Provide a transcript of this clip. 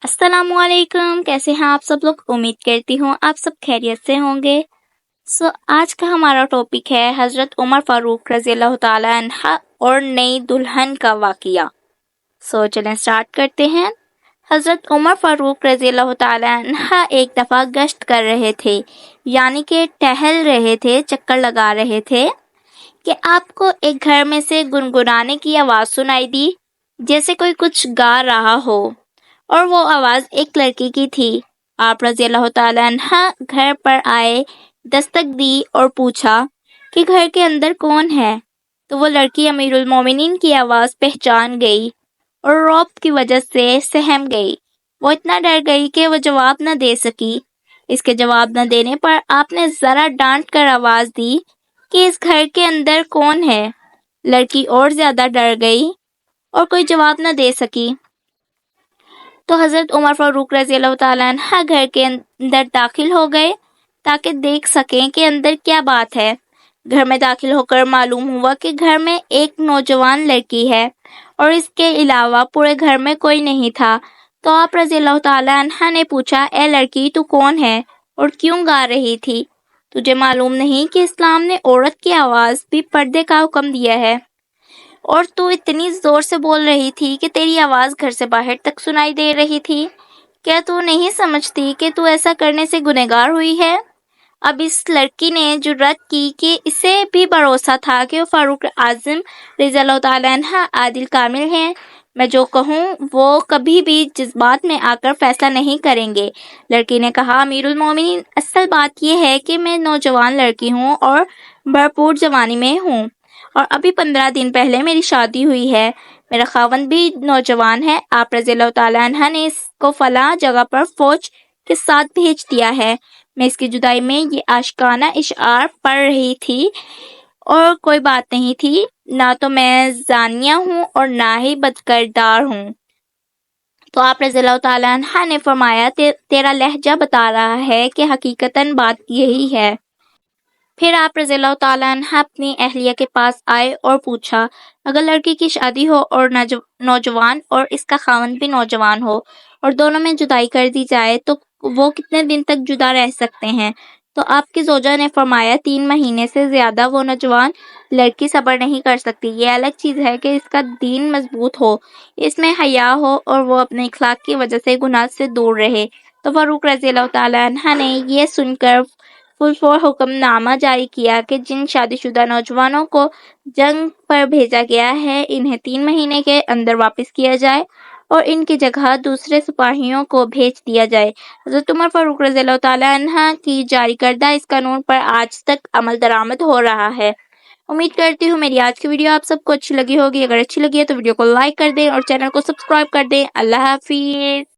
السلام علیکم، کیسے ہیں آپ سب لوگ؟ امید کرتی ہوں آپ سب خیریت سے ہوں گے۔ آج کا ہمارا ٹاپک ہے حضرت عمر فاروق رضی اللہ تعالی عنہ اور نئی دلہن کا واقعہ۔ چلیں سٹارٹ کرتے ہیں۔ حضرت عمر فاروق رضی اللہ تعالی عنہ ایک دفعہ گشت کر رہے تھے، یعنی کہ ٹہل رہے تھے، چکر لگا رہے تھے کہ آپ کو ایک گھر میں سے گنگنانے کی آواز سنائی دی، جیسے کوئی کچھ گا رہا ہو، اور وہ آواز ایک لڑکی کی تھی۔ آپ رضی اللہ تعالی عنہ گھر پر آئے، دستک دی اور پوچھا کہ گھر کے اندر کون ہے؟ تو وہ لڑکی امیر المومنین کی آواز پہچان گئی اور رعب کی وجہ سے سہم گئی۔ وہ اتنا ڈر گئی کہ وہ جواب نہ دے سکی۔ اس کے جواب نہ دینے پر آپ نے ذرا ڈانٹ کر آواز دی کہ اس گھر کے اندر کون ہے؟ لڑکی اور زیادہ ڈر گئی اور کوئی جواب نہ دے سکی۔ تو حضرت عمر فاروق رضی اللہ تعالیٰ عنہ گھر کے اندر داخل ہو گئے تاکہ دیکھ سکیں کہ اندر کیا بات ہے۔ گھر میں داخل ہو کر معلوم ہوا کہ گھر میں ایک نوجوان لڑکی ہے اور اس کے علاوہ پورے گھر میں کوئی نہیں تھا۔ تو آپ رضی اللہ تعالیٰ عنہ نے پوچھا، اے لڑکی، تو کون ہے اور کیوں گا رہی تھی؟ تجھے معلوم نہیں کہ اسلام نے عورت کی آواز بھی پردے کا حکم دیا ہے؟ اور تو اتنی زور سے بول رہی تھی کہ تیری آواز گھر سے باہر تک سنائی دے رہی تھی۔ کیا تو نہیں سمجھتی کہ تو ایسا کرنے سے گنہگار ہوئی ہے؟ اب اس لڑکی نے جرأت کی کہ اسے بھی بھروسہ تھا کہ وہ فاروق اعظم رضی اللہ تعالیٰ عنہ عادل کامل ہیں، میں جو کہوں وہ کبھی بھی جذبات میں آ کر فیصلہ نہیں کریں گے۔ لڑکی نے کہا، امیر المومنین، اصل بات یہ ہے کہ میں نوجوان لڑکی ہوں اور بھرپور جوانی میں ہوں، اور ابھی 15 دن پہلے میری شادی ہوئی ہے۔ میرا خاوند بھی نوجوان ہے۔ آپ رضی اللہ تعالیٰ عنہ نے اس کو فلاں جگہ پر فوج کے ساتھ بھیج دیا ہے۔ میں اس کی جدائی میں یہ عاشقانہ اشعار پڑھ رہی تھی، اور کوئی بات نہیں تھی، نہ تو میں زانیہ ہوں اور نہ ہی بدکردار ہوں۔ تو آپ رضی اللہ تعالیٰ عنہ نے فرمایا، تیرا لہجہ بتا رہا ہے کہ حقیقتاً بات یہی ہے۔ پھر آپ رضی اللہ تعالیٰ عنہ اپنی اہلیہ کے پاس آئے اور پوچھا، اگر لڑکی کی شادی ہو اور نوجوان اور اس کا خاوند بھی نوجوان ہو اور دونوں میں جدائی کر دی جائے تو وہ کتنے دن تک جدا رہ سکتے ہیں؟ تو آپ کی زوجہ نے فرمایا، 3 مہینے سے زیادہ وہ نوجوان لڑکی صبر نہیں کر سکتی۔ یہ الگ چیز ہے کہ اس کا دین مضبوط ہو، اس میں حیا ہو اور وہ اپنے اخلاق کی وجہ سے گناہ سے دور رہے۔ تو فاروق رضی اللہ تعالیٰ عنہ نے یہ سن کر فور حکم نامہ جاری کیا کہ جن شادی شدہ نوجوانوں کو جنگ پر بھیجا گیا ہے انہیں 3 مہینے کے اندر واپس کیا جائے اور ان کی جگہ دوسرے سپاہیوں کو بھیج دیا جائے۔ حضرت عمر فاروق رضی اللہ تعالیٰ عنہ کی جاری کردہ اس قانون پر آج تک عمل درآمد ہو رہا ہے۔ امید کرتی ہوں میری آج کی ویڈیو آپ سب کو اچھی لگی ہوگی۔ اگر اچھی لگی ہے تو ویڈیو کو لائک کر دیں اور چینل کو سبسکرائب کر دیں۔ اللہ حافظ۔